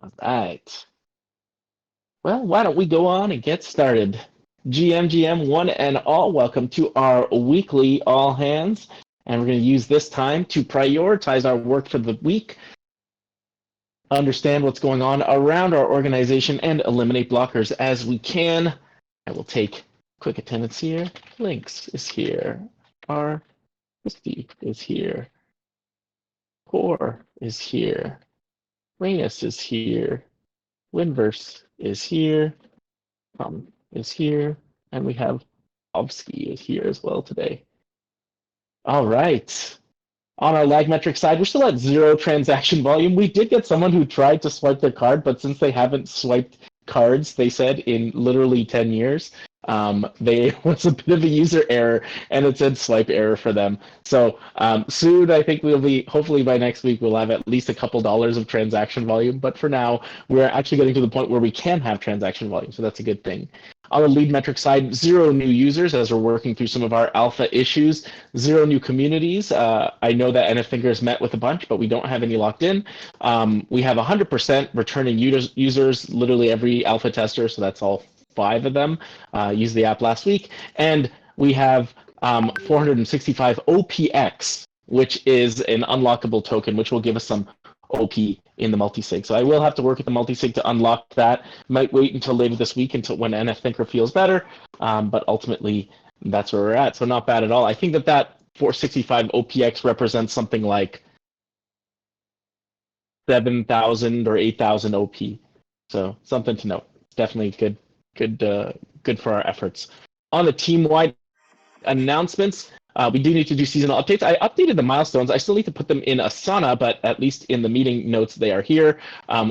All right. Well, why don't we go on and get started? GM, one and all, welcome to our weekly all hands. And we're going to use this time to prioritize our work for the week, understand what's going on around our organization, and eliminate blockers as we can. I will take quick attendance here. Lynx is here. Our Christy is here. Core is here. Rainus is here. Winverse is here. Is here. And we have Obsky is here as well today. All right. On our lag metric side, we're still at 0 transaction volume. We did get someone who tried to swipe their card, but since they haven't swiped cards, they said, in literally 10 years, they was a bit of a user error, and it said swipe error for them. So soon, I think we'll be, hopefully by next week, we'll have at least a couple dollars of transaction volume. But for now, we're actually getting to the point where we can have transaction volume, so that's a good thing. On the lead metric side, 0 new users as we're working through some of our alpha issues, 0 new communities. I know that NFThinkers met with a bunch, but we don't have any locked in. We have 100% returning users, literally every alpha tester, so that's all 5 of them used the app last week. And we have 465 OPX, which is an unlockable token, which will give us some OP in the multisig. So I will have to work with the multisig to unlock that. Might wait until later this week, until when NFThinker feels better. But ultimately, that's where we're at. So not bad at all. I think that 465 OPX represents something like 7,000 or 8,000 OP. So something to note. Definitely good for our efforts. On the team-wide announcements, we do need to do seasonal updates. I updated the milestones. I still need to put them in Asana, but at least in the meeting notes, they are here.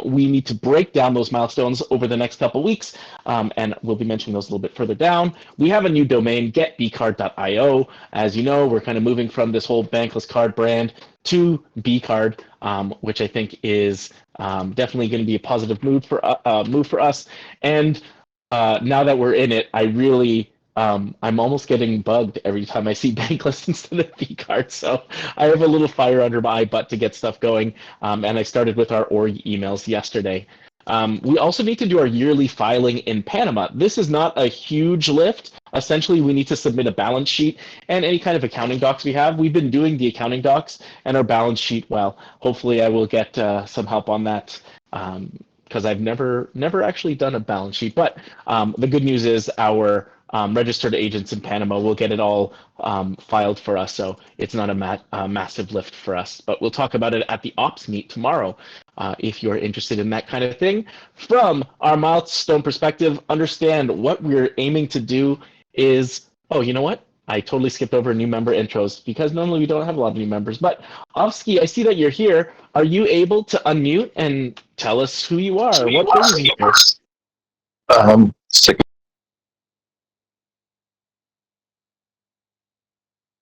We need to break down those milestones over the next couple weeks, and we'll be mentioning those a little bit further down. We have a new domain, getbcard.io. As you know, we're kind of moving from this whole Bankless Card brand to BCard, which I think is definitely going to be a positive move for us. And now that we're in it, I really I'm almost getting bugged every time I see Bankless instead of BCard. So I have a little fire under my butt to get stuff going. And I started with our org emails yesterday. We also need to do our yearly filing in Panama. This is not a huge lift. Essentially, we need to submit a balance sheet and any kind of accounting docs we have. We've been doing the accounting docs and our balance sheet. Well, hopefully I will get some help on that. Because I've never actually done a balance sheet. But the good news is our registered agents in Panama will get it all filed for us, so it's not a massive lift for us. But we'll talk about it at the ops meet tomorrow if you're interested in that kind of thing. From our milestone perspective, understand what we're aiming to do is, oh, you know what? I totally skipped over new member intros because normally we don't have a lot of new members. But Ovsky, I see that you're here. Are you able to unmute and tell us who you are? What brings you here?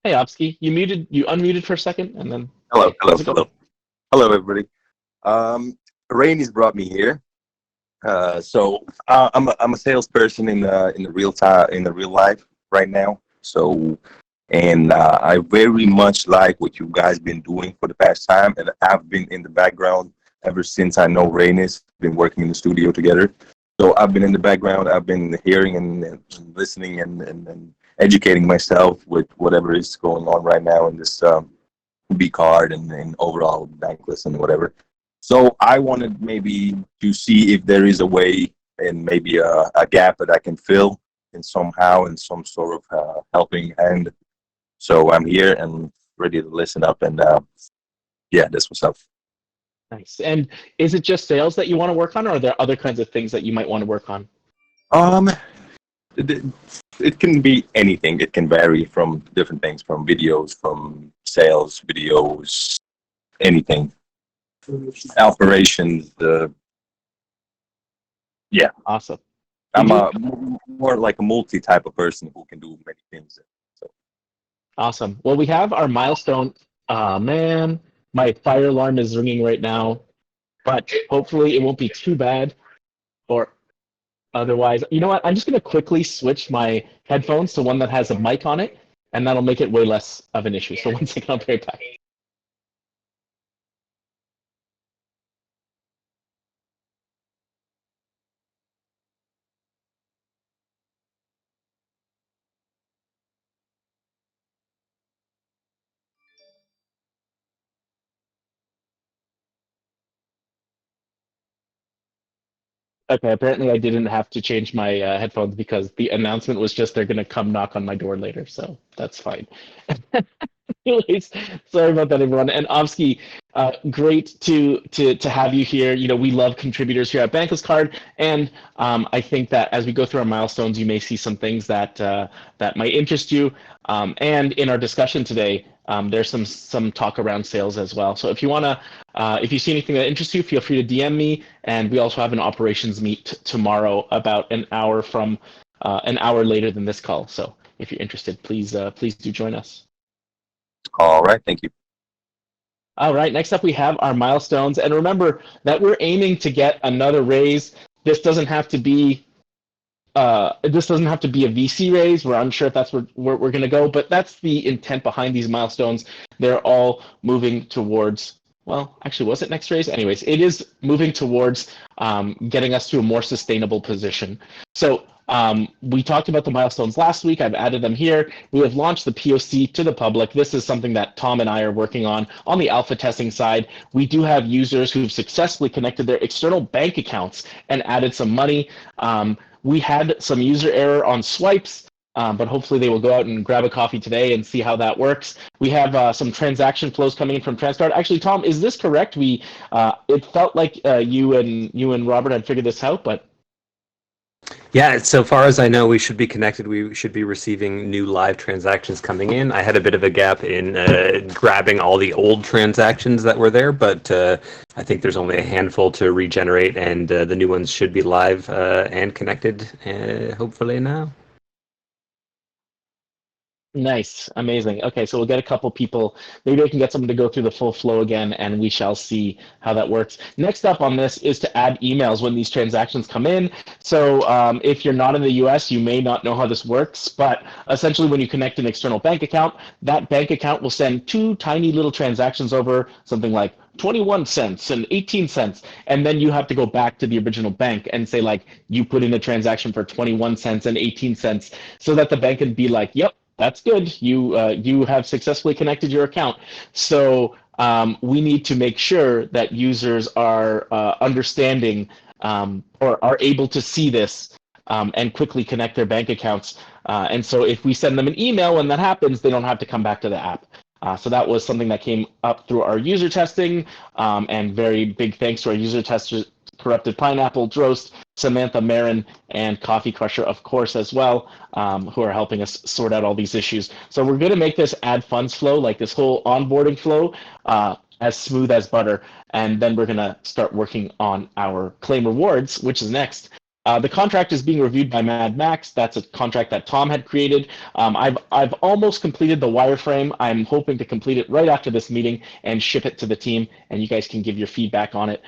Hey, Ovsky, you unmuted for a second, and then. Hello, everybody. Rainey's brought me here. So I'm a salesperson in the real life right now. So, and I very much like what you guys been doing for the past time, and I've been in the background ever since I know Rainey's been working in the studio together. So I've been in the background. I've been hearing and listening and educating myself with whatever is going on right now in this BCard and overall Bankless and whatever. So I wanted maybe to see if there is a way and maybe a gap that I can fill in somehow in some sort of helping hand. So I'm here and ready to listen up and yeah, that's what's up. Nice. And is it just sales that you want to work on, or are there other kinds of things that you might want to work on? It can be anything. It can vary from different things, from videos, from sales videos, anything. Operations. Yeah. Awesome. I'm more like a multi type of person who can do many things. So. Awesome. Well, we have our milestone. Man, my fire alarm is ringing right now, but hopefully it won't be too bad. Or otherwise, you know what? I'm just going to quickly switch my headphones to one that has a mic on it, and that'll make it way less of an issue. So 1 second, I'll be right back. Okay, apparently I didn't have to change my headphones because the announcement was just they're gonna come knock on my door later, so that's fine. Anyways, sorry about that, everyone. And Omsky, great to have you here. You know, we love contributors here at Bankless Card, and I think that as we go through our milestones, you may see some things that that might interest you. And in our discussion today, there's some talk around sales as well. So if you wanna, if you see anything that interests you, feel free to DM me. And we also have an operations meet tomorrow, about an hour later than this call. So if you're interested, please do join us. All right, thank you. All right, next up we have our milestones. And remember that we're aiming to get another raise. This doesn't have to be a VC raise. We're unsure if that's where we're going to go, but that's the intent behind these milestones. They're all moving towards, well, actually, was it next raise? Anyways, it is moving towards getting us to a more sustainable position. So we talked about the milestones last week. I've added them here. We have launched the POC to the public. This is something that Tom and I are working on the alpha testing side. We do have users who've successfully connected their external bank accounts and added some money. We had some user error on swipes, but hopefully they will go out and grab a coffee today and see how that works. We have some transaction flows coming in from Transcard. Actually, Tom, is this correct? It felt like you and Robert had figured this out, but yeah, so far as I know, we should be connected. We should be receiving new live transactions coming in. I had a bit of a gap in grabbing all the old transactions that were there, but I think there's only a handful to regenerate, and the new ones should be live and connected, hopefully now. Nice, amazing. Okay, so we'll get a couple people. Maybe I can get someone to go through the full flow again, and we shall see how that works. Next up on this is to add emails when these transactions come in. So if you're not in the US, you may not know how this works, but essentially when you connect an external bank account, that bank account will send two tiny little transactions over, something like 21 cents and 18 cents, and then you have to go back to the original bank and say, like, you put in a transaction for 21 cents and 18 cents, so that the bank can be like, yep, that's good. You have successfully connected your account. So we need to make sure that users are understanding or are able to see this and quickly connect their bank accounts. And so if we send them an email when that happens, they don't have to come back to the app. So that was something that came up through our user testing, and very big thanks to our user testers, Corrupted Pineapple, Drost, Samantha Marin, and Coffee Crusher, of course, as well, who are helping us sort out all these issues. So we're going to make this add funds flow, like this whole onboarding flow, as smooth as butter. And then we're going to start working on our claim rewards, which is next. The contract is being reviewed by Mad Max. That's a contract that Tom had created. I've almost completed the wireframe. I'm hoping to complete it right after this meeting and ship it to the team, and you guys can give your feedback on it.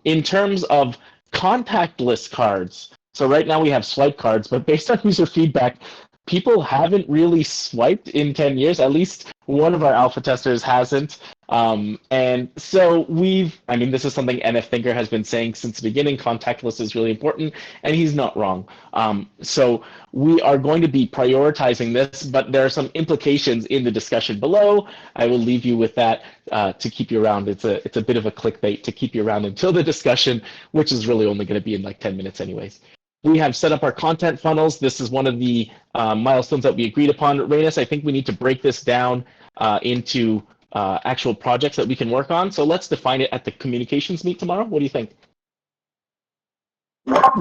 In terms of contactless cards, so right now we have swipe cards, but based on user feedback, people haven't really swiped in 10 years. At least one of our alpha testers hasn't. And so this is something NF Thinker has been saying since the beginning. Contactless is really important, and he's not wrong. So we are going to be prioritizing this, but there are some implications in the discussion below. I will leave you with that to keep you around. It's a bit of a clickbait to keep you around until the discussion, which is really only going to be in like 10 minutes anyways. We have set up our content funnels. This is one of the milestones that we agreed upon. Reynes, I think we need to break this down into actual projects that we can work on. So let's define it at the communications meet tomorrow. What do you think?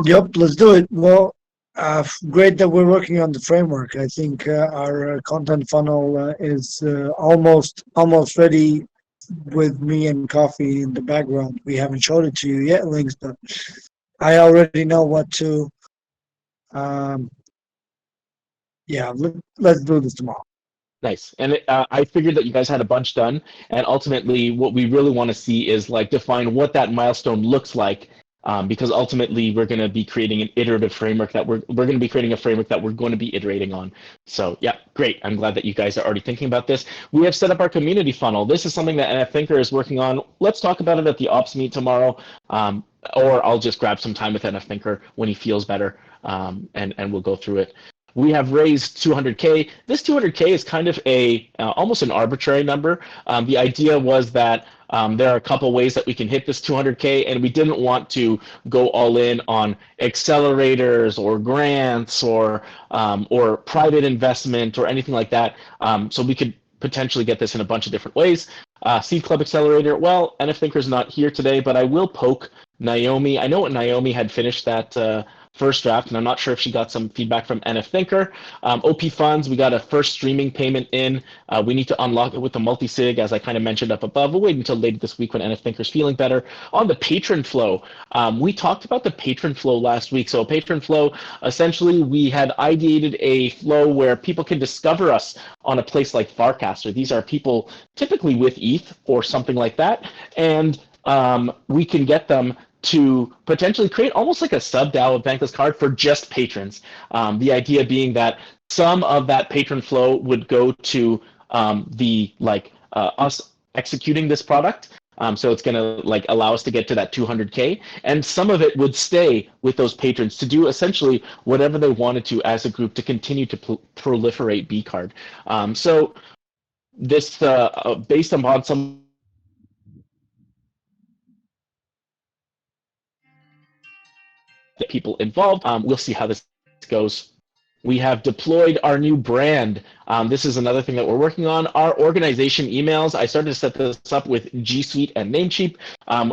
Yep, let's do it. Well, great that we're working on the framework. I think our content funnel is almost ready with me and Coffee in the background. We haven't showed it to you yet, Links, but I already know what to. Let's do this tomorrow. Nice. And I figured that you guys had a bunch done, and ultimately what we really want to see is like define what that milestone looks like, because ultimately we're going to be creating an iterative framework that we're going to be creating a framework that we're going to be iterating on. So yeah, great. I'm glad that you guys are already thinking about this. We have set up our community funnel. This is something that NF Thinker is working on. Let's talk about it at the ops meet tomorrow, or I'll just grab some time with NF Thinker when he feels better, and we'll go through it. We have raised 200K. This 200K is kind of almost an arbitrary number. The idea was that There are a couple ways that we can hit this 200K, and we didn't want to go all in on accelerators or grants or private investment or anything like that. So we could potentially get this in a bunch of different ways. Seed Club Accelerator, well, NF Thinker's not here today, but I will poke Naomi. I know Naomi had finished that first draft, and I'm not sure if she got some feedback from NF Thinker. OP Funds, we got a first streaming payment in. We need to unlock it with the multi-sig, as I kind of mentioned up above. We'll wait until later this week when NF Thinker's feeling better. On the patron flow, we talked about the patron flow last week. So patron flow, essentially, we had ideated a flow where people can discover us on a place like Farcaster. These are people typically with ETH or something like that, and we can get them to potentially create almost like a sub-DAO of Bankless Card for just patrons. The idea being that some of that patron flow would go to us executing this product. So it's going to allow us to get to that 200K, and some of it would stay with those patrons to do essentially whatever they wanted to as a group to continue to proliferate BCard. So this based upon some people involved. We'll see how this goes. We have deployed our new brand. This is another thing that we're working on. Our organization emails, I started to set this up with G Suite and Namecheap.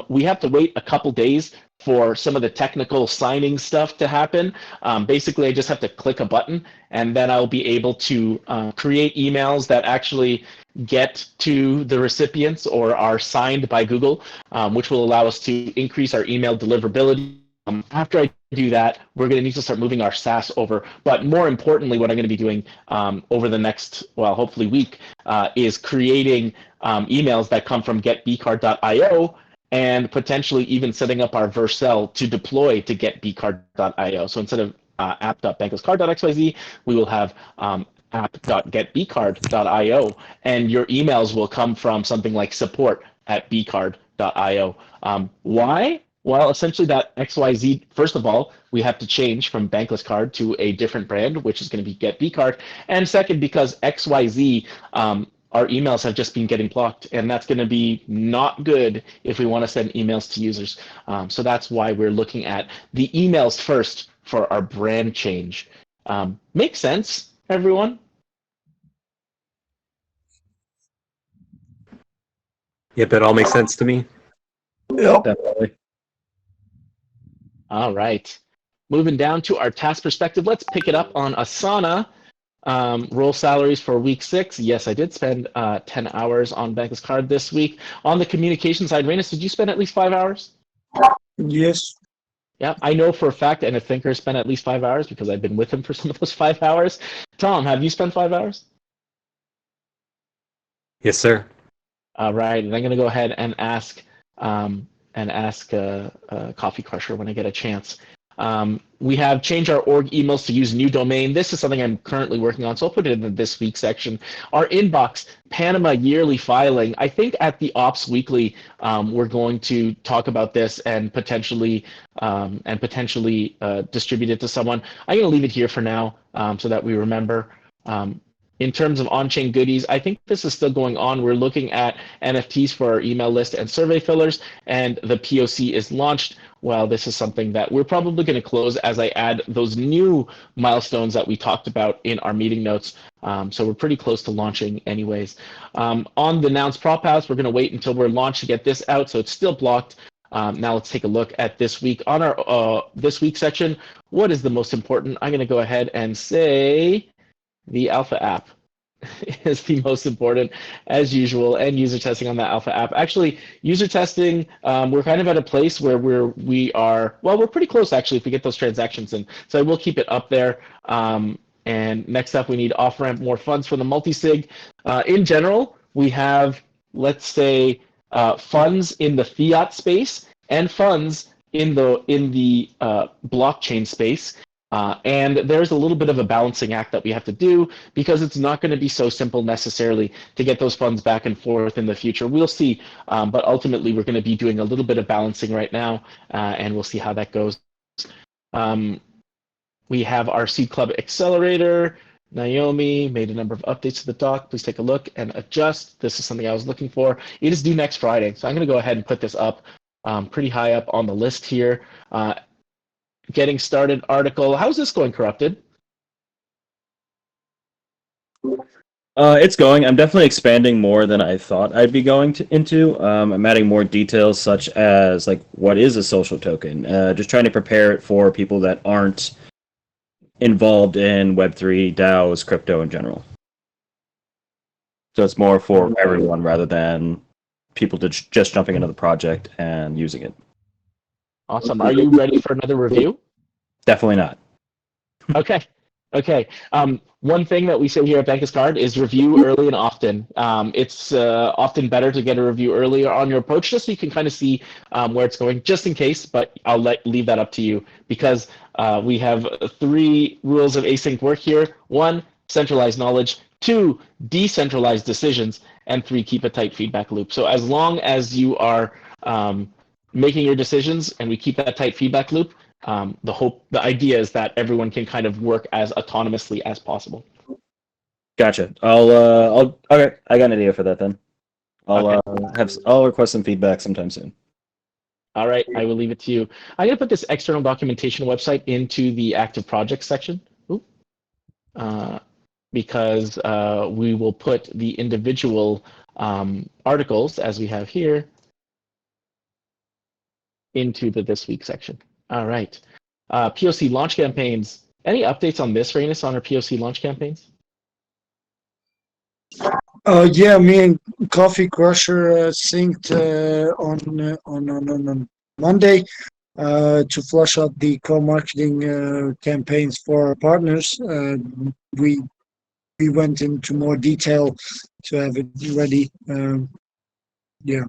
We have to wait a couple days for some of the technical signing stuff to happen. Basically, I just have to click a button, and then I'll be able to create emails that actually get to the recipients or are signed by Google, which will allow us to increase our email deliverability. After I do that, we're going to need to start moving our SaaS over. But more importantly, what I'm going to be doing over the next, hopefully week, is creating emails that come from getbcard.io and potentially even setting up our Vercel to deploy to getbcard.io. So instead of app.banklesscard.xyz, we will have app.getbcard.io, and your emails will come from something like support@bcard.io. Why? Well, essentially that XYZ, first of all, we have to change from Bankless Card to a different brand, which is going to be Get BCard. And second, because XYZ, our emails have just been getting blocked, and that's going to be not good if we want to send emails to users. So that's why we're looking at the emails first for our brand change. Makes sense, everyone? Yep, it all makes sense to me. Yep. Definitely. All right. Moving down to our task perspective, let's pick it up on Asana. Roll salaries for week 6. Yes, I did spend 10 hours on Bankless Card this week. On the communication side, Reynes, did you spend at least 5 hours? Yes. Yeah, I know for a fact, and a thinker spent at least 5 hours because I've been with him for some of those 5 hours. Tom, have you spent 5 hours? Yes, sir. All right, and I'm going to go ahead and ask Coffee Crusher when I get a chance. We have changed our org emails to use new domain. This is something I'm currently working on, so I'll put it in the this week section. Our inbox, Panama yearly filing. I think at the Ops Weekly, we're going to talk about this and potentially distribute it to someone. I'm going to leave it here for now so that we remember. In terms of on-chain goodies, I think this is still going on. We're looking at NFTs for our email list and survey fillers, and the POC is launched. Well, this is something that we're probably going to close as I add those new milestones that we talked about in our meeting notes. So we're pretty close to launching anyways. On the announced prop house, we're going to wait until we're launched to get this out, so it's still blocked. Now let's take a look at this week. On our this week section, what is the most important? I'm going to go ahead and say the alpha app is the most important as usual, and user testing on the alpha app. Actually, user testing, we're kind of at a place where we're pretty close actually if we get those transactions in. So I will keep it up there. And next up, we need off-ramp more funds for the multi-sig. In general, we have, let's say, funds in the fiat space and funds in the blockchain space. And there's a little bit of a balancing act that we have to do because it's not going to be so simple necessarily to get those funds back and forth in the future. We'll see, but ultimately we're going to be doing a little bit of balancing right now, and we'll see how that goes. We have our Seed Club Accelerator. Naomi made a number of updates to the doc. Please take a look and adjust. This is something I was looking for. It is due next Friday, so I'm going to go ahead and put this up pretty high up on the list here. Getting started article. How's this going, Corrupted? It's going. I'm definitely expanding more than I thought I'd be going into. I'm adding more details, such as like what is a social token. Just trying to prepare it for people that aren't involved in Web3, DAOs, crypto in general. So it's more for everyone rather than people just jumping into the project and using it. Awesome. Are you ready for another review? Definitely not. Okay. Okay. One thing that we say here at Bankless Card is review early and often. It's often better to get a review earlier on your approach, just so you can kind of see where it's going, just in case. But I'll leave that up to you, because we have 3 rules of async work here. 1, centralized knowledge. 2, decentralized decisions. And 3, keep a tight feedback loop. So as long as you are making your decisions and we keep that tight feedback loop, the idea is that everyone can kind of work as autonomously as possible. Gotcha. Okay. I got an idea for that then. I'll request some feedback sometime soon. All right, I will leave it to you. I'm going to put this external documentation website into the active projects section, because we will put the individual articles, as we have here, into the This Week section. All right. POC launch campaigns. Any updates on this, Rainis, on our POC launch campaigns? Yeah, me and Coffee Crusher synced on Monday to flush out the co-marketing campaigns for our partners. We went into more detail to have it ready. Yeah,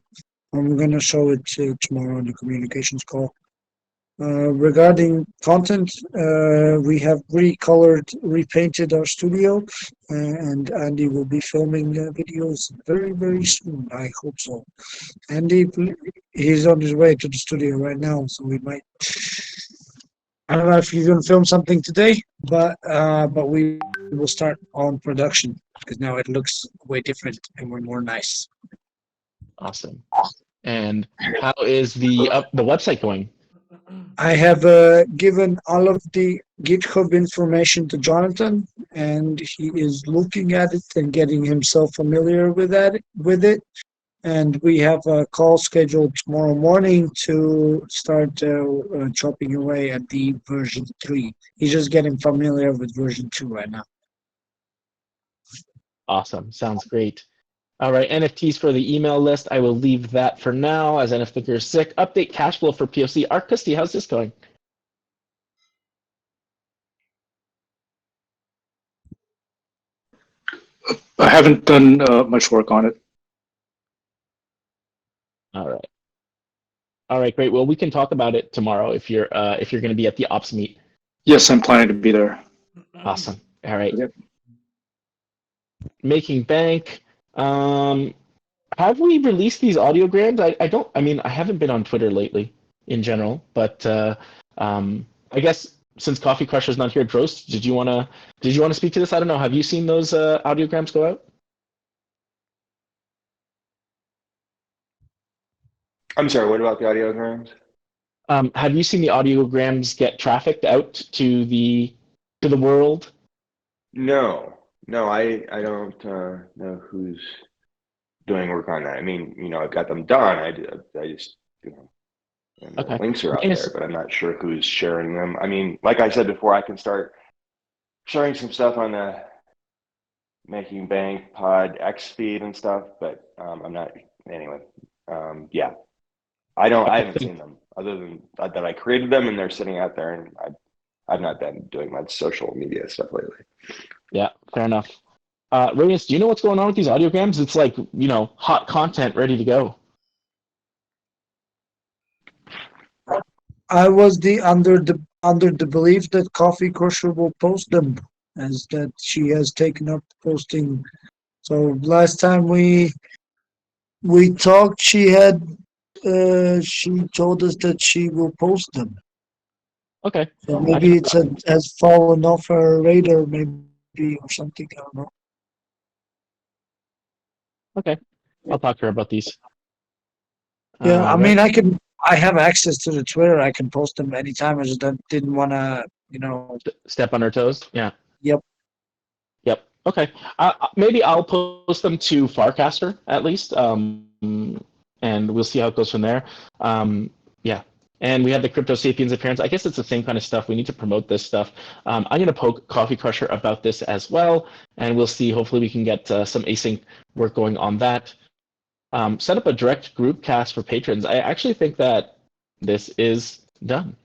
I'm gonna show it tomorrow on the communications call. Regarding content, we have repainted our studio, and Andy will be filming videos very, very soon. I hope so. Andy, he's on his way to the studio right now, so we might. I don't know if he's gonna film something today, but we will start on production, because now it looks way different and we're more nice. Awesome. And how is the website going? I have given all of the GitHub information to Jonathan, and he is looking at it and getting himself familiar with it. And we have a call scheduled tomorrow morning to start chopping away at the version 3. He's just getting familiar with version 2 right now. Awesome. Sounds great. All right, NFTs for the email list. I will leave that for now, as NF Thinker is sick. Update cash flow for POC. Art Christie, how's this going? I haven't done much work on it. All right. All right, great. Well, we can talk about it tomorrow if you're going to be at the ops meet. Yes, I'm planning to be there. Awesome. All right. Yep. Making bank. Have we released these audiograms? I haven't been on Twitter lately in general, but I guess since Coffee Crusher's not here, Drost, did you want to speak to this? I don't know. Have you seen those audiograms go out? I'm sorry, what about the audiograms? Have you seen the audiograms get trafficked out to the world? No, I don't know who's doing work on that. I mean, I've got them done. I just, and the links are out there, but I'm not sure who's sharing them. I mean, like I said before, I can start sharing some stuff on the Making Bank Pod X feed and stuff, but I'm not. Anyway, yeah, I haven't seen them other than that I created them and they're sitting out there, and I've not been doing much social media stuff lately. Yeah, fair enough. Reyes, do you know what's going on with these audiograms? It's like, hot content ready to go. I was under the belief that Coffee Crusher will post them, as that she has taken up posting. So last time we talked, she told us that she will post them. Okay. So maybe it has fallen off her radar. Maybe be or something. I don't know. Okay, I'll talk to her about these. Yeah, I Right. mean, I have access to the Twitter. I can post them anytime. I just didn't want to, you know. Step on her toes. Yeah. Yep. Yep. Okay. Maybe I'll post them to Farcaster at least, and we'll see how it goes from there. Yeah. And we have the Crypto Sapiens appearance. I guess it's the same kind of stuff. We need to promote this stuff. I'm going to poke Coffee Crusher about this as well, and we'll see. Hopefully, we can get some async work going on that. Set up a direct group cast for patrons. I actually think that this is done.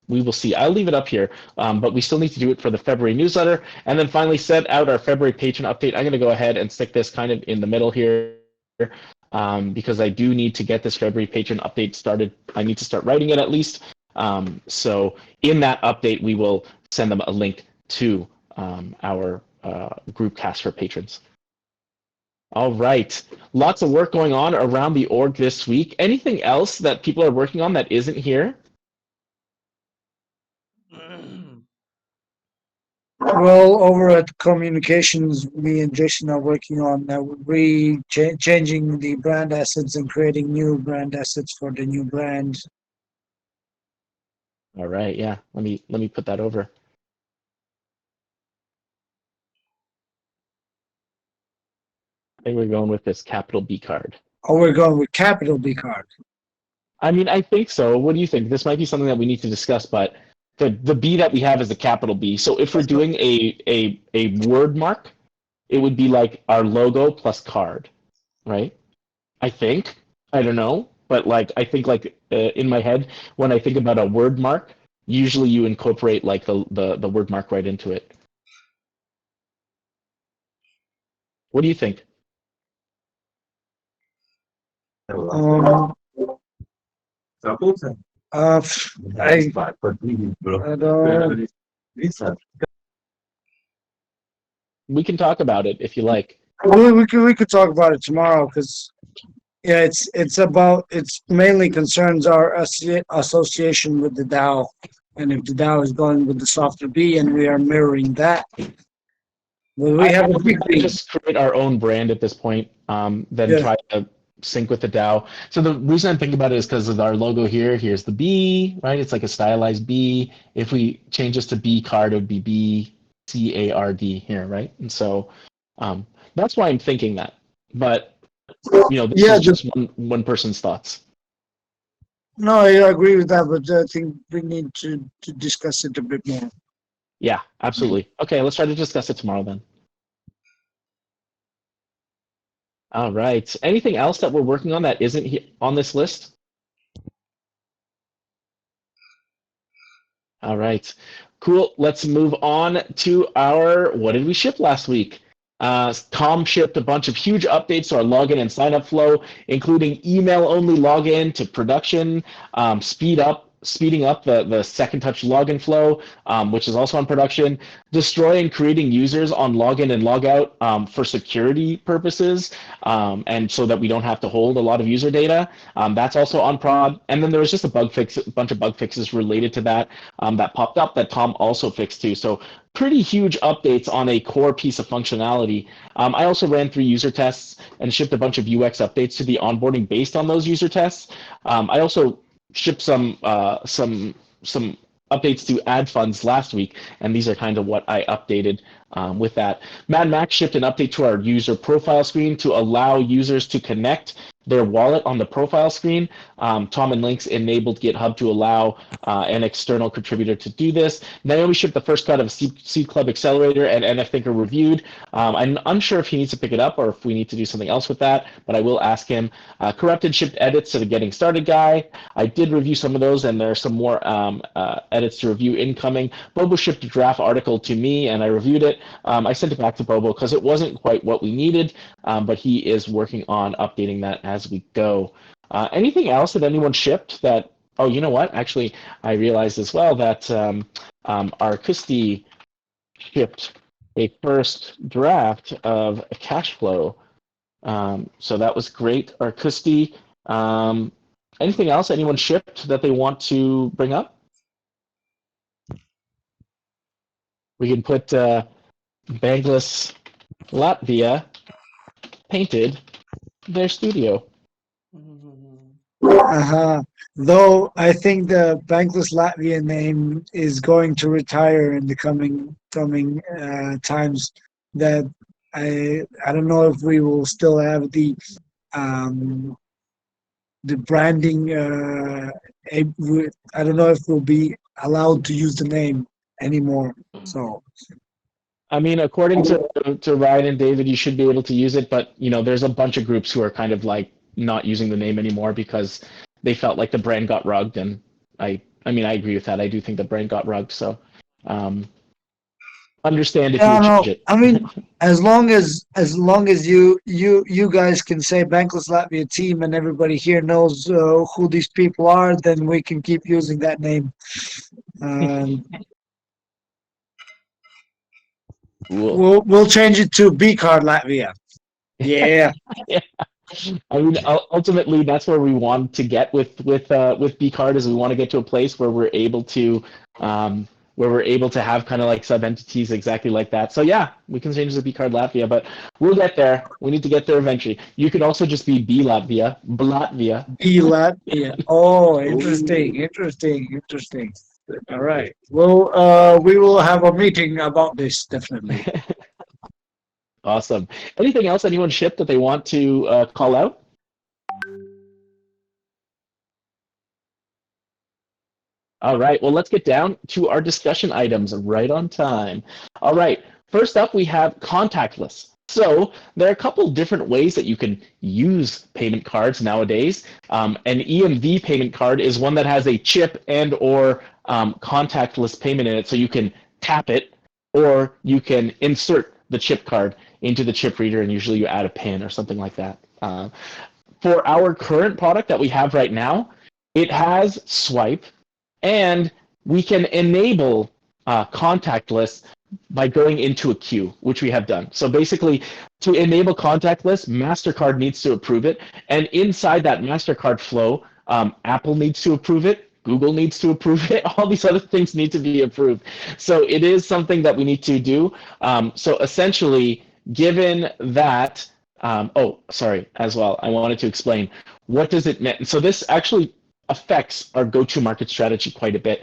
We will see. I'll leave it up here, but we still need to do it for the February newsletter. And then finally set out our February patron update. I'm going to go ahead and stick this kind of in the middle here because I do need to get this February patron update started. I need to start writing it at least. So in that update, we will send them a link to our group cast for patrons. All right. Lots of work going on around the org this week. Anything else that people are working on that isn't here? Well, over at communications, me and Jason are working on changing the brand assets and creating new brand assets for the new brand. All right. Yeah. Let me put that over. I think we're going with this capital B card. Oh, we're going with capital BCard. I mean, I think so. What do you think? This might be something that we need to discuss, but the B that we have is a capital B. So if we're doing a word mark, it would be like our logo plus card, right? I think. I don't know, but like I think like in my head when I think about a word mark, usually you incorporate like the word mark right into it. What do you think? I don't. We can talk about it if you like. We could talk about it tomorrow because yeah, it's mainly concerns our association with the DAO, and if the DAO is going with the softer B and we are mirroring that, well, we have a big We B. just create our own brand at this point, then Yeah. try to sync with the DAO. So the reason I'm thinking about it is because of our logo here. Here's the B, right? It's like a stylized B. If we change this to BCard, it would be BCard here, right? And so that's why I'm thinking that. But this is just one person's thoughts. No, I agree with that, but I think we need to discuss it a bit more. Yeah, absolutely. Okay, let's try to discuss it tomorrow then. All right. Anything else that we're working on that isn't on this list? All right. Cool. Let's move on to our what did we ship last week? Tom shipped a bunch of huge updates to our login and sign up flow, including email only login to production, speeding up the second touch login flow, which is also on production, destroying creating users on login and logout for security purposes, and so that we don't have to hold a lot of user data. That's also on prod. And then there was just a bunch of bug fixes related to that that popped up that Tom also fixed too. So pretty huge updates on a core piece of functionality. I also ran 3 user tests and shipped a bunch of UX updates to the onboarding based on those user tests. I also shipped some updates to ad funds last week, and these are kind of what I updated with that. Mad Max shipped an update to our user profile screen to allow users to connect their wallet on the profile screen. Tom and Links enabled GitHub to allow an external contributor to do this. Naomi shipped the first cut of Seed Club Accelerator and NF Thinker reviewed. I'm unsure if he needs to pick it up or if we need to do something else with that, but I will ask him. Corrupted shipped edits to the Getting Started guy. I did review some of those, and there are some more edits to review incoming. Bobo shipped a draft article to me, and I reviewed it. I sent it back to Bobo because it wasn't quite what we needed, but he is working on updating that as we go. Anything else that anyone shipped that, oh, you know what? Actually, I realized as well that our Kusti shipped a first draft of a cash flow. So that was great. Our Kusti, anything else anyone shipped that they want to bring up? we can put Bankless Latvia painted their studio. Uh-huh. Though I think the Bankless Latvia name is going to retire in the coming times. That I don't know if we will still have um, the branding. I don't know if we'll be allowed to use the name anymore. So I mean, according to Ryan and David, you should be able to use it, but there's a bunch of groups who are kind of like not using the name anymore because they felt like the brand got rugged, and I mean, I agree with that. I do think the brand got rugged, so understand if you yeah, would change no. it. I mean, as long as you guys can say Bankless Latvia team and everybody here knows who these people are, then we can keep using that name. Um, Cool. we'll change it to BCard Latvia. Yeah. I mean, ultimately, that's where we want to get with BCard is we want to get to a place where we're able to have kind of like sub entities exactly like that. So yeah, we can change the BCard Latvia, but we'll get there. We need to get there eventually. You could also just be B Latvia, Latvia. B Latvia. Oh, interesting. All right. Well, we will have a meeting about this definitely. Awesome. Anything else anyone shipped that they want to call out? All right, well, let's get down to our discussion items right on time. All right, first up, we have contactless. So there are a couple different ways that you can use payment cards nowadays. An EMV payment card is one that has a chip and or contactless payment in it, so you can tap it or you can insert the chip card into the chip reader, and usually you add a pin or something like that. For our current product that we have right now, it has swipe, and we can enable contactless by going into a queue, which we have done. So basically, to enable contactless, MasterCard needs to approve it, and inside that MasterCard flow, Apple needs to approve it, Google needs to approve it, all these other things need to be approved. So it is something that we need to do. So essentially, given that, as well, I wanted to explain, what does it mean? So this actually affects our go-to-market strategy quite a bit.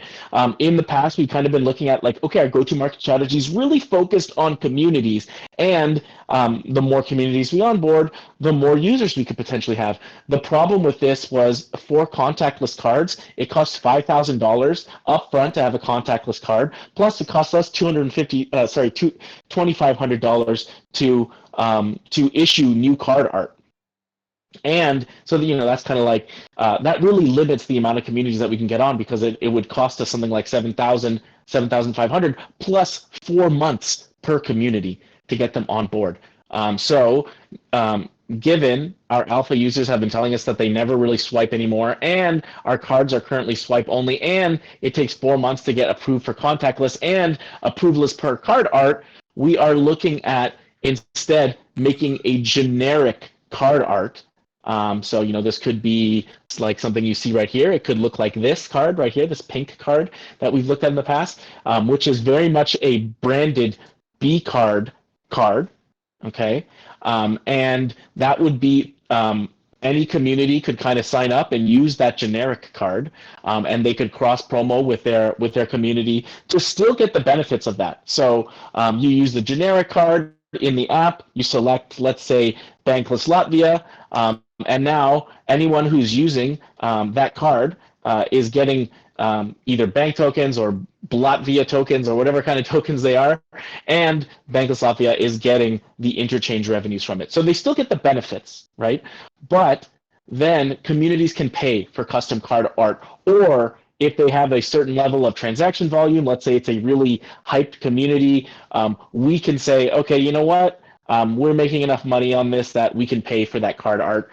In the past, we've kind of been looking at like, okay, our go-to-market strategy is really focused on communities, and the more communities we onboard, the more users we could potentially have. The problem with this was for contactless cards, it costs $5,000 upfront to have a contactless card, plus it costs us $2,500 to issue new card art. And so that's kind of like that really limits the amount of communities that we can get on, because it would cost us something like $7,500 plus 4 months per community to get them on board. Given our alpha users have been telling us that they never really swipe anymore, and our cards are currently swipe only, and it takes 4 months to get approved for contactless and approvaless per card art, we are looking at instead making a generic card art. So this could be like something you see right here. It could look like this card right here, this pink card that we've looked at in the past, which is very much a branded BCard card. Okay, and that would be any community could kind of sign up and use that generic card, and they could cross promo with their community to still get the benefits of that. So you use the generic card in the app, you select, let's say, Bankless Latvia, and now anyone who's using that card is getting either bank tokens or Latvia tokens or whatever kind of tokens they are, and Bankless Latvia is getting the interchange revenues from it. So they still get the benefits, right? But then communities can pay for custom card art, or if they have a certain level of transaction volume, let's say it's a really hyped community, we can say, okay, you know what? We're making enough money on this that we can pay for that card art,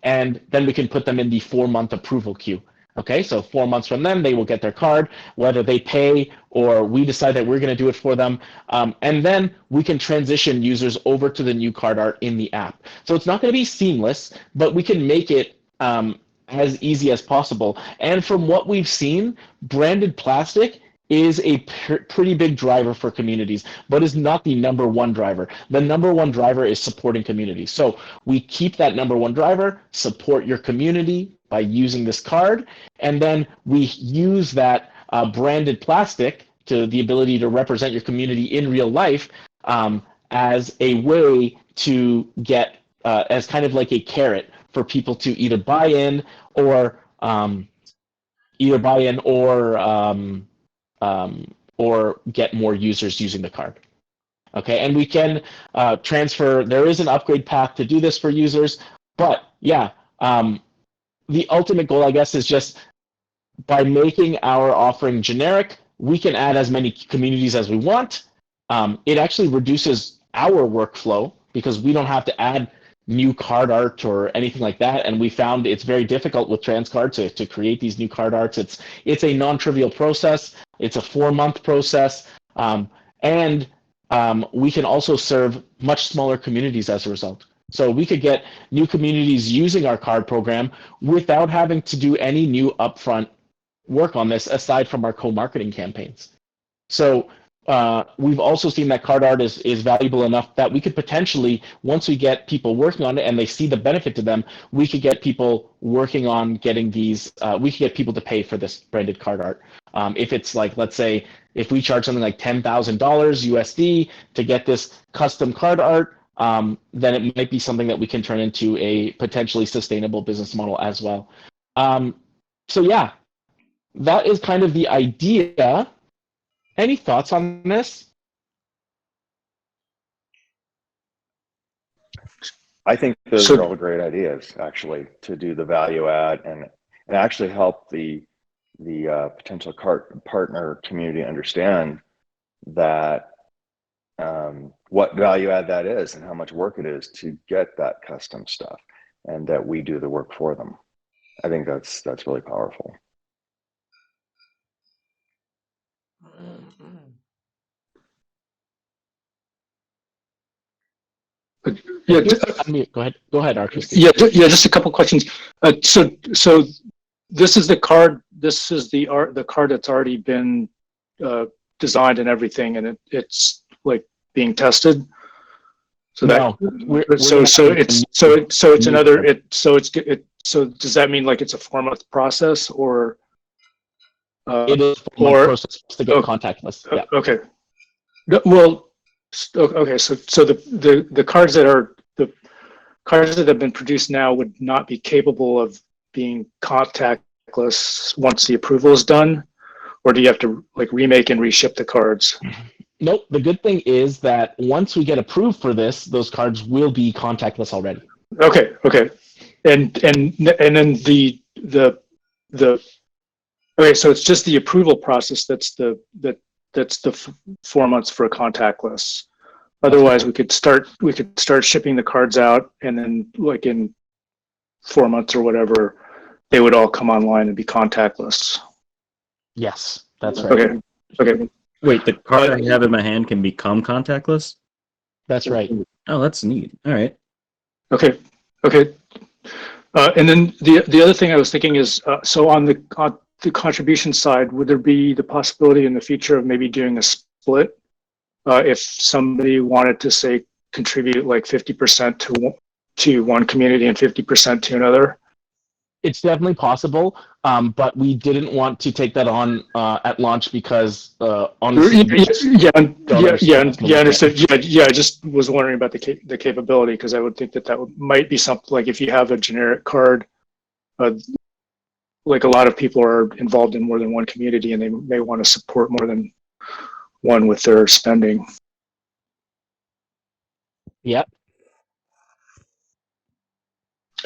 and then we can put them in the 4-month approval queue. Okay, so 4 months from them, they will get their card, whether they pay or we decide that we're going to do it for them, and then we can transition users over to the new card art in the app. So it's not going to be seamless, but we can make it as easy as possible. And from what we've seen, branded plastic is a pretty big driver for communities, but is not the number one driver. The number one driver is supporting communities. So we keep that number one driver, support your community by using this card, and then we use that branded plastic to the ability to represent your community in real life as a way to get, as kind of like a carrot for people to either buy in or get more users using the card. Okay, and we can transfer. There is an upgrade path to do this for users, but yeah, the ultimate goal, I guess, is just by making our offering generic, we can add as many communities as we want. It actually reduces our workflow because we don't have to add new card art or anything like that, and we found it's very difficult with Transcard to create these new card arts. It's a non-trivial process. It's a 4-month process, and we can also serve much smaller communities as a result. So we could get new communities using our card program without having to do any new upfront work on this aside from our co-marketing campaigns. So we've also seen that card art is valuable enough that we could potentially, once we get people working on it and they see the benefit to them, we could get people working on getting these, we could get people to pay for this branded card art. If it's like, let's say, if we charge something like $10,000 USD to get this custom card art, then it might be something that we can turn into a potentially sustainable business model as well. So yeah, that is kind of the idea. Any thoughts on this? I think those are all great ideas, actually, to do the value add and actually help the potential partner community understand that what value add that is and how much work it is to get that custom stuff, and that we do the work for them. I think that's really powerful. Yeah, Go ahead, Arcus. yeah, just a couple questions. So this is the card. This is the card that's already been designed and everything, and it's like being tested. So No, so does that mean like it's a 4-month process, or it is a 4-month process to get contactless? Yeah. Okay. Well, okay. So the cards that have been produced now would not be capable of being contactless once the approval is done, or do you have to like remake and reship the cards? Nope. The good thing is that once we get approved for this, those cards will be contactless already. Okay. And then the okay, so it's just the approval process that's the 4 months for a contactless. Otherwise, we could start shipping the cards out, and then like in 4 months or whatever, they would all come online and be contactless. Yes, that's right. Okay. Wait, the card I have in my hand can become contactless? That's right. Oh, that's neat. All right. Okay. And then the other thing I was thinking is, so on the contribution side, would there be the possibility in the future of maybe doing a split? If somebody wanted to, say, contribute like 50% to one community and 50% to another? It's definitely possible, but we didn't want to take that on at launch because honestly, understood. Yeah, I just was wondering about the capability, because I would think that might be something like if you have a generic card, like a lot of people are involved in more than one community, and they may want to support more than one with their spending. Yep.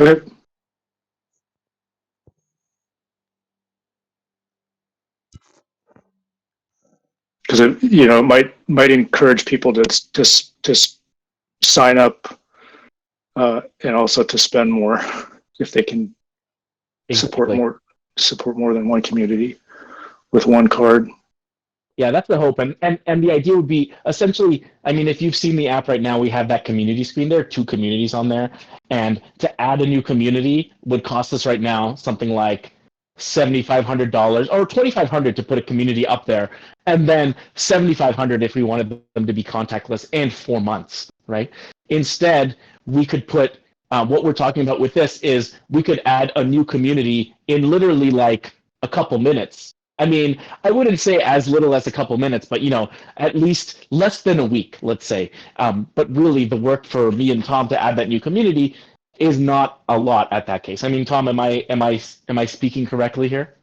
Okay. Because it might encourage people to sign up and also to spend more if they can support more than one community with one card. Yeah, that's the hope, and the idea would be essentially, I mean, if you've seen the app right now, we have that community screen. There are 2 communities on there, and to add a new community would cost us right now something like $7,500 or $2,500 to put a community up there, and then $7,500 if we wanted them to be contactless and 4 months, right? Instead, we could put what we're talking about with this is we could add a new community in literally like a couple minutes. I mean, I wouldn't say as little as a couple minutes, but at least less than a week, let's say. But really, the work for me and Tom to add that new community is not a lot at that case. I mean, Tom, am I speaking correctly here?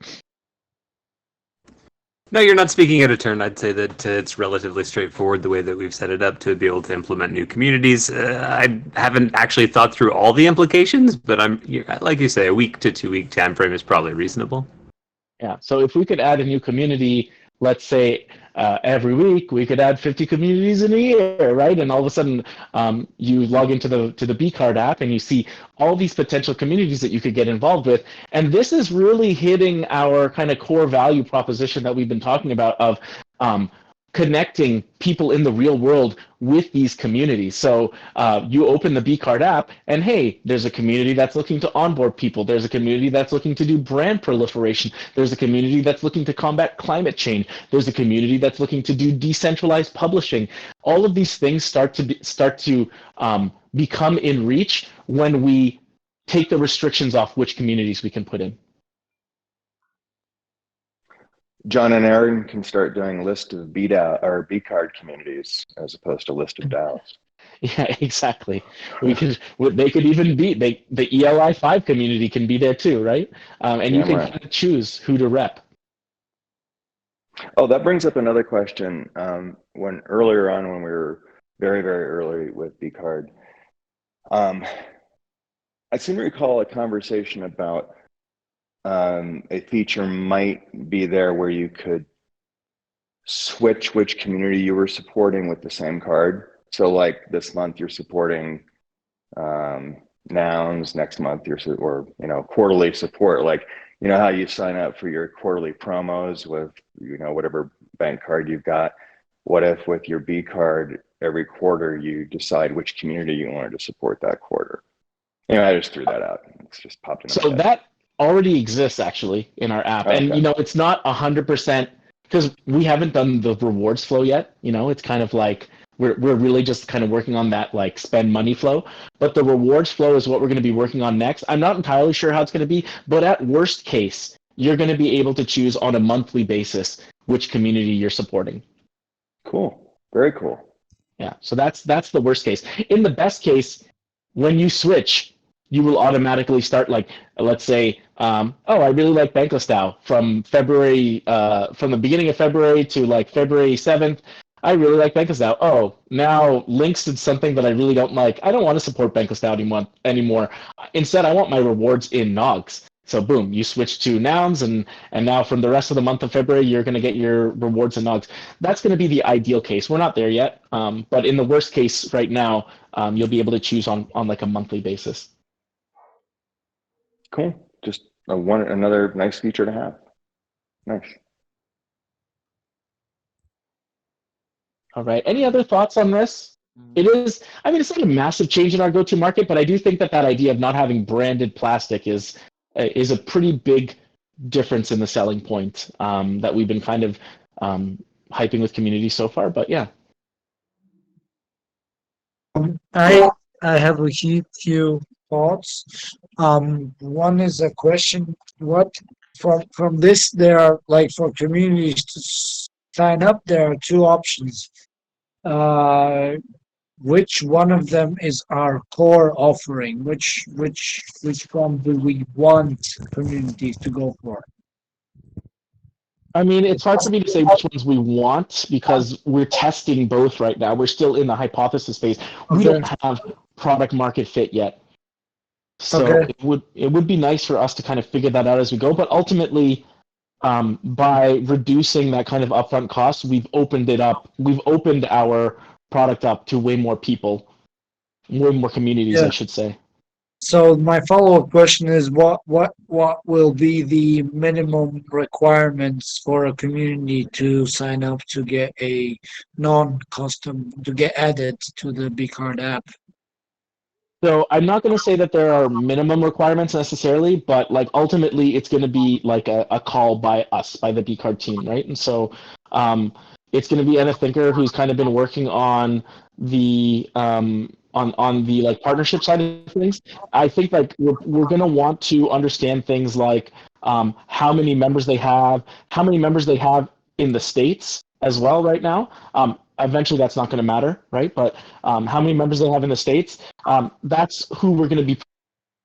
No, you're not speaking out of turn. I'd say that it's relatively straightforward the way that we've set it up to be able to implement new communities. I haven't actually thought through all the implications, but like you say, a week to 2 week time frame is probably reasonable. Yeah. So if we could add a new community, let's say every week, we could add 50 communities in a year, right? And all of a sudden, you log into the BCard app and you see all these potential communities that you could get involved with. And this is really hitting our kind of core value proposition that we've been talking about of connecting people in the real world with these communities. So you open the BCard app and hey, there's a community that's looking to onboard people. There's a community that's looking to do brand proliferation. There's a community that's looking to combat climate change. There's a community that's looking to do decentralized publishing. All of these things start to become in reach when we take the restrictions off which communities we can put in. John and Aaron can start doing list of BCard communities as opposed to list of DAOs. Yeah, exactly. They could even be the ELI5 community can be there too, right? And you can kind of choose who to rep. Oh, that brings up another question. When earlier on, when we were very, very early with BCard, I seem to recall a conversation about a feature might be there where you could switch which community you were supporting with the same card. So like this month you're supporting nouns, next month or quarterly support. Like, how you sign up for your quarterly promos with, whatever bank card you've got. What if with your BCard every quarter you decide which community you wanted to support that quarter? I just threw that out. It's just popped in my head. That already exists actually in our app. Okay. And it's not 100% because we haven't done the rewards flow yet. It's kind of like we're really just kind of working on that like spend money flow, but the rewards flow is what we're going to be working on next. I'm not entirely sure how it's going to be, but at worst case you're going to be able to choose on a monthly basis which community you're supporting. Cool. Very cool. Yeah, so that's the worst case. In the best case, when you switch, you will automatically start like, let's say, I really like Bankless DAO from the beginning of February to like February 7th. I really like Bankless DAO. Oh, now links to something that I really don't like. I don't want to support Bankless DAO anymore. Instead, I want my rewards in NOGs. So boom, you switch to nouns, and now from the rest of the month of February, you're going to get your rewards in NOGs. That's going to be the ideal case. We're not there yet, but in the worst case right now, you'll be able to choose on like a monthly basis. Cool. Just another nice feature to have. Nice. All right. Any other thoughts on this? It's not a massive change in our go-to market, but I do think that idea of not having branded plastic is a pretty big difference in the selling point that we've been kind of hyping with community so far. But yeah. I have a few thoughts. One is a question: what from this? There are like for communities to sign up. There are two options. Which one of them is our core offering? Which one do we want communities to go for? It's hard for me to say which ones we want because we're testing both right now. We're still in the hypothesis phase. We don't have product market fit yet. So it would be nice for us to kind of figure that out as we go. But ultimately, by reducing that kind of upfront cost, we've opened our product up to way more people, way more communities, I should say. So my follow-up question is, what will be the minimum requirements for a community to sign up to get a to get added to the BCard app? So I'm not going to say that there are minimum requirements necessarily, but like ultimately it's going to be like a call by us, by the BCard team, right? And so it's going to be Anna Thinker who's kind of been working on the on the like partnership side of things. I think like we're going to want to understand things like how many members they have, how many members they have in the States as well right now. Eventually that's not going to matter, right? But how many members they have in the States, that's who we're going to be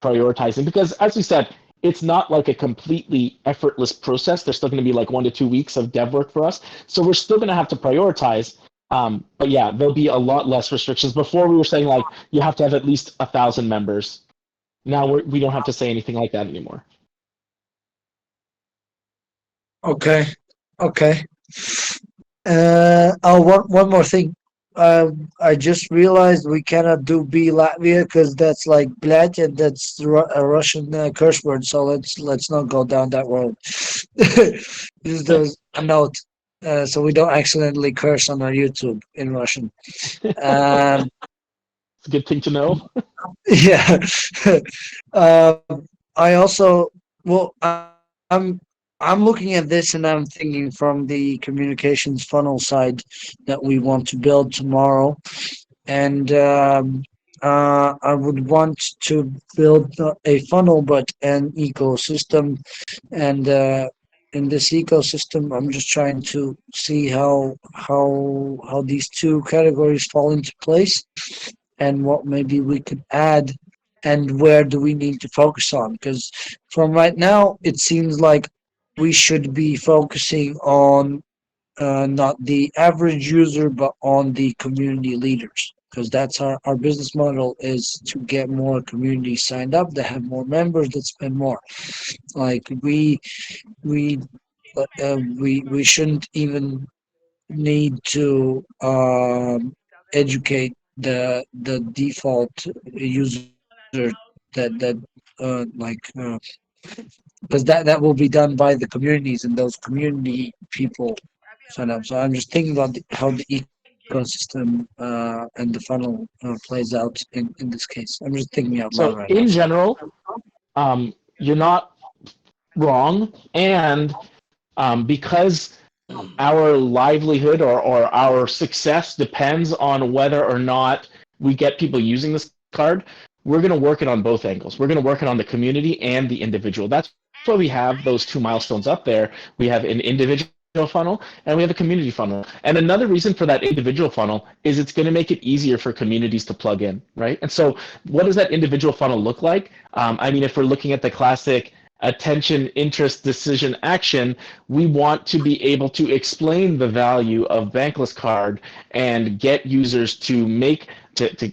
prioritizing, because as we said, it's not like a completely effortless process. There's still going to be like 1 to 2 weeks of dev work for us. So we're still going to have to prioritize. But yeah, there'll be a lot less restrictions. Before we were saying like you have to have at least 1,000 members. Now we don't have to say anything like that anymore. Okay. Okay. One more thing. I just realized we cannot do B Latvia because that's like bled and that's a Russian curse word. So let's not go down that road. Just a note, so we don't accidentally curse on our YouTube in Russian. Um, It's a good thing to know. yeah. I also well, I'm I'm looking at this and I'm thinking from the communications funnel side that we want to build tomorrow, and I would want to build not a funnel but an ecosystem, and in this ecosystem, I'm just trying to see how these two categories fall into place and what maybe we could add and where do we need to focus on, because from right now it seems like we should be focusing on not the average user but on the community leaders, because that's our business model is to get more community signed up, that have more members, that spend more. Like we we shouldn't even need to educate the default user that like because that will be done by the communities and those community people sign up. So I'm just thinking about how the ecosystem and the funnel plays out in this case. I'm just thinking out loud So right now. in general, you're not wrong, and because our livelihood or our success depends on whether or not we get people using this card, we're going to work it on both angles. We're going to work it on the community and the individual. That's why we have those two milestones up there. We have an individual funnel and we have a community funnel. And another reason for that individual funnel is it's going to make it easier for communities to plug in, right? And so what does that individual funnel look like? I mean, if we're looking at the classic attention, interest, decision, action, we want to be able to explain the value of Bankless Card and get users to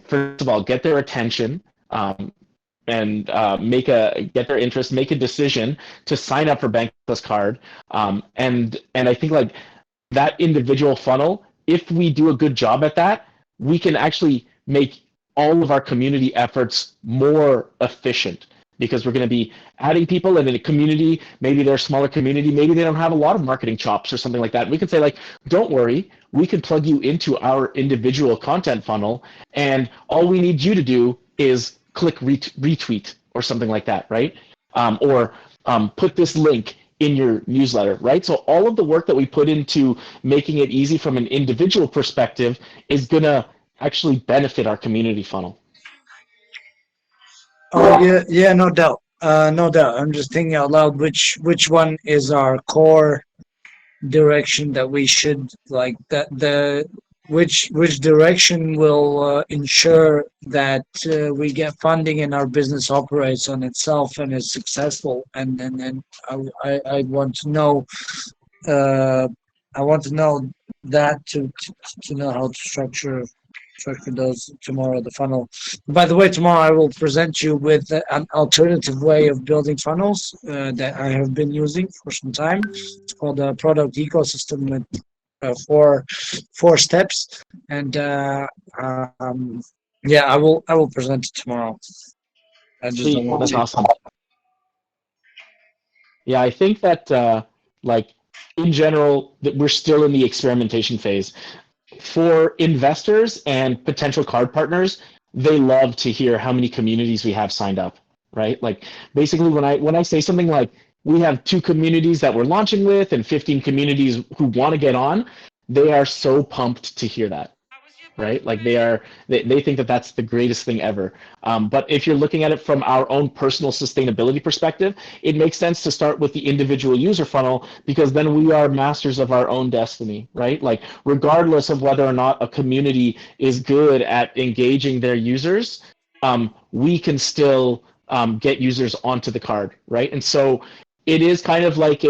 first of all, get their attention, and get their interest, make a decision to sign up for Bankless Card. And I think like that individual funnel, if we do a good job at that, we can actually make all of our community efforts more efficient, because we're going to be adding people in a community. Maybe they're a smaller community. Maybe they don't have a lot of marketing chops or something like that. We can say like, don't worry, we can plug you into our individual content funnel, and all we need you to do is click retweet or something like that, right? Or put this link in your newsletter, right? So all of the work that we put into making it easy from an individual perspective is going to actually benefit our community funnel. Oh yeah, no doubt. No doubt. I'm just thinking out loud which one is our core direction that we should like, that the which direction will ensure that we get funding and our business operates on itself and is successful, and I want to know that to know how to structure those tomorrow, the funnel. By the way, tomorrow I will present you with an alternative way of building funnels that I have been using for some time. It's called a product ecosystem with four steps, and yeah, I will present it tomorrow. I just don't want That's to. awesome. Yeah, I think that like in general that we're still in the experimentation phase. For investors and potential card partners, they love to hear how many communities we have signed up, right? Like basically when I say something like we have 2 communities that we're launching with and 15 communities who want to get on, they are so pumped to hear that, right? Like they think that that's the greatest thing ever. But if you're looking at it from our own personal sustainability perspective, it makes sense to start with the individual user funnel, because then we are masters of our own destiny, right? Like regardless of whether or not a community is good at engaging their users, we can still get users onto the card, right? And so it is kind of like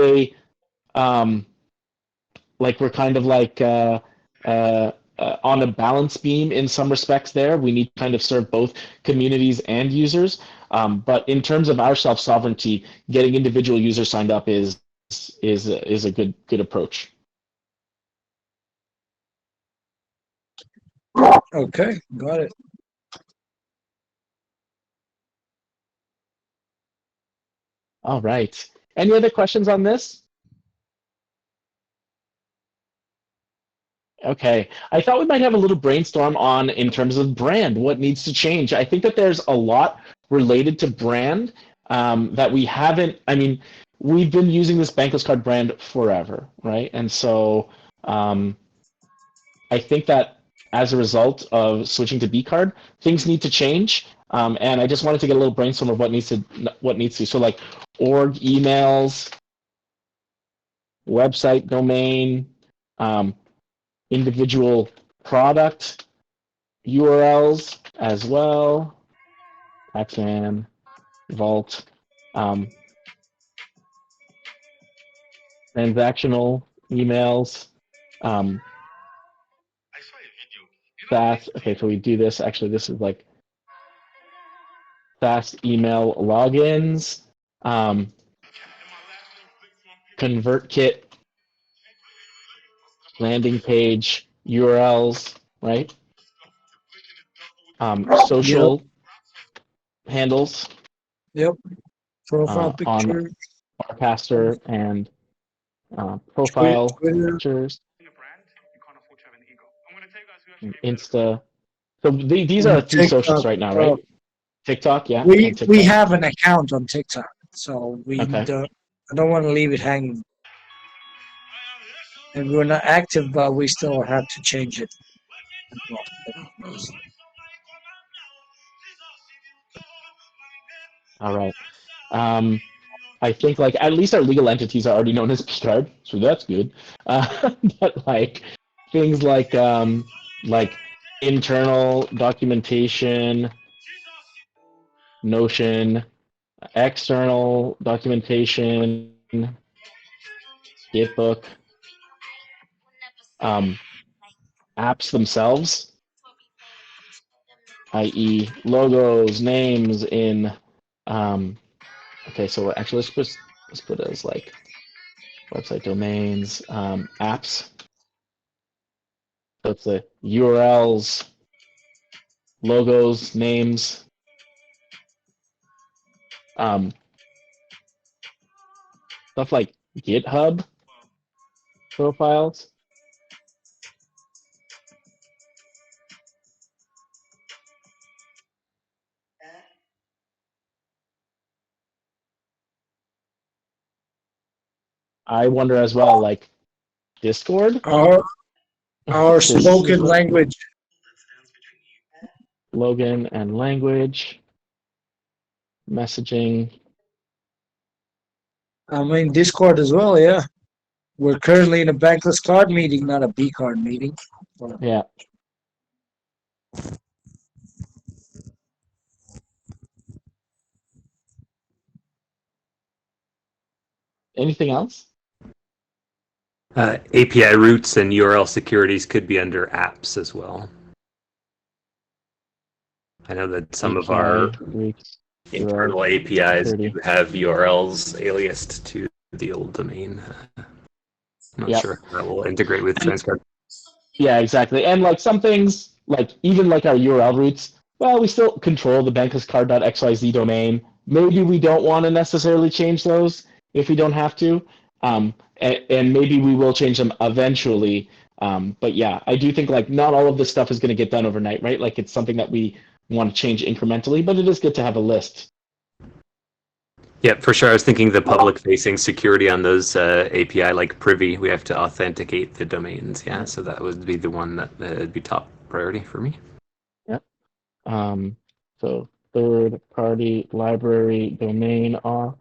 we're kind of like on a balance beam in some respects there. We need to kind of serve both communities and users. But in terms of our self-sovereignty, getting individual users signed up is a good approach. Okay, got it. All right. Any other questions on this? Okay. I thought we might have a little brainstorm on, in terms of brand, what needs to change. I think that there's a lot related to brand that we haven't, I mean, we've been using this Bankless Card brand forever, right? And so I think that as a result of switching to BCard, things need to change. And I just wanted to get a little brainstorm of what needs to. So like org emails, website domain, individual product URLs as well. Paxman, Vault, transactional emails, fast. Okay, so we do this. Actually, this is like fast email logins, ConvertKit landing page URLs, right? Social handles. Yep. Profile On picture. Barcaster and profile Twitter. pictures. Insta. So these are 3 socials right now, right? TikTok, yeah. We have an account on TikTok, so Okay. I don't want to leave it hanging. And we're not active, but we still have to change it. All right. I think like at least our legal entities are already known as BCard, so that's good. But like things like internal documentation, Notion, external documentation, Gitbook, apps themselves, i.e. logos, names in, okay, so actually let's put it as like website domains, apps. So it's the URLs, logos, names, stuff like GitHub profiles. I wonder as well, like Discord. Our spoken language. Logan and language, messaging. I mean, Discord as well, yeah. We're currently in a Bankless Card meeting, not a BCard meeting. Yeah. Anything else? API routes and URL securities could be under apps as well. I know that some of our internal APIs do have URLs aliased to the old domain. I'm not sure if that will integrate with Transcard. Yeah, exactly. And like some things, like even like our URL routes, well, we still control the banklesscard.xyz domain. Maybe we don't want to necessarily change those if we don't have to. And maybe we will change them eventually. But yeah, I do think like not all of this stuff is going to get done overnight, right? Like it's something that we want to change incrementally, but it is good to have a list. Yeah, for sure. I was thinking the public-facing security on those API like Privy, we have to authenticate the domains. Yeah, so that would be the one that would be top priority for me. Yep. So third-party library domain auth.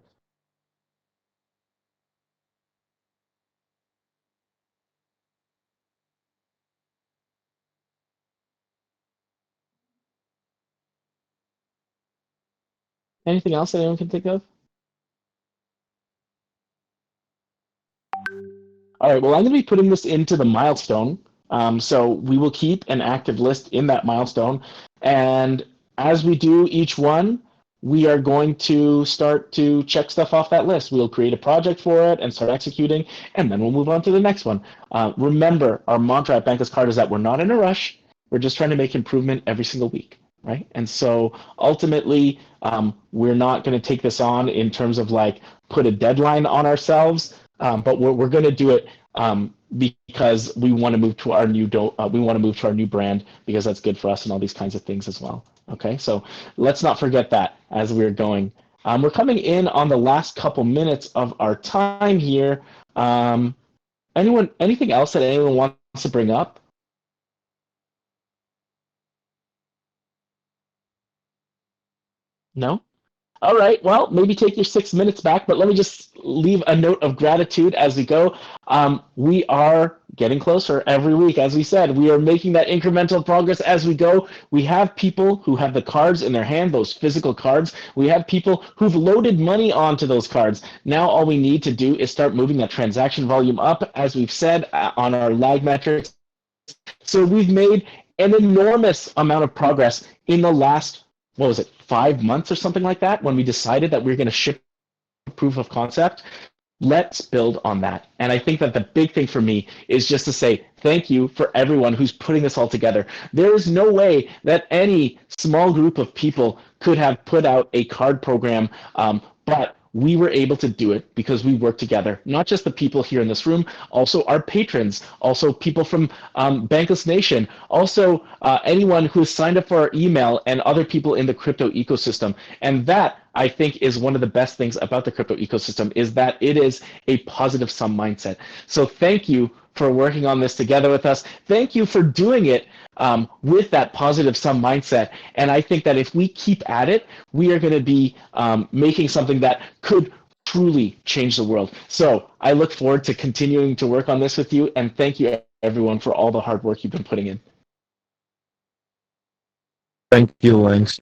Anything else that anyone can think of? All right, well, I'm going to be putting this into the milestone. So we will keep an active list in that milestone. And as we do each one, we are going to start to check stuff off that list. We'll create a project for it and start executing, and then we'll move on to the next one. Remember, our mantra at Bankless Card is that we're not in a rush. We're just trying to make improvement every single week, right? And so ultimately, we're not going to take this on in terms of like put a deadline on ourselves. But we're going to do it because we want to move to our new brand, because that's good for us and all these kinds of things as well. Okay, so let's not forget that as we're going. We're coming in on the last couple minutes of our time here. Anything else that anyone wants to bring up? No? All right, well, maybe take your 6 minutes back, but let me just leave a note of gratitude as we go. We are getting closer every week. As we said, we are making that incremental progress as we go. We have people who have the cards in their hand, those physical cards. We have people who've loaded money onto those cards. Now all we need to do is start moving that transaction volume up, as we've said, on our lag metrics. So we've made an enormous amount of progress in the last, 5 months or something like that, when we decided that we were going to ship proof of concept. Let's build on that. And I think that the big thing for me is just to say thank you for everyone who's putting this all together. There is no way that any small group of people could have put out a card program, but we were able to do it because we work together. Not just the people here in this room, also our patrons, also people from Bankless Nation, also anyone who has signed up for our email, and other people in the crypto ecosystem. And that, I think, is one of the best things about the crypto ecosystem, is that it is a positive sum mindset. So thank you for working on this together with us. Thank you for doing it with that positive sum mindset. And I think that if we keep at it, we are going to be making something that could truly change the world. So I look forward to continuing to work on this with you. And thank you, everyone, for all the hard work you've been putting in. Thank you, Lance.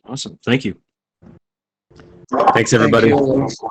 Awesome. Thank you. Thanks, everybody. Thank you.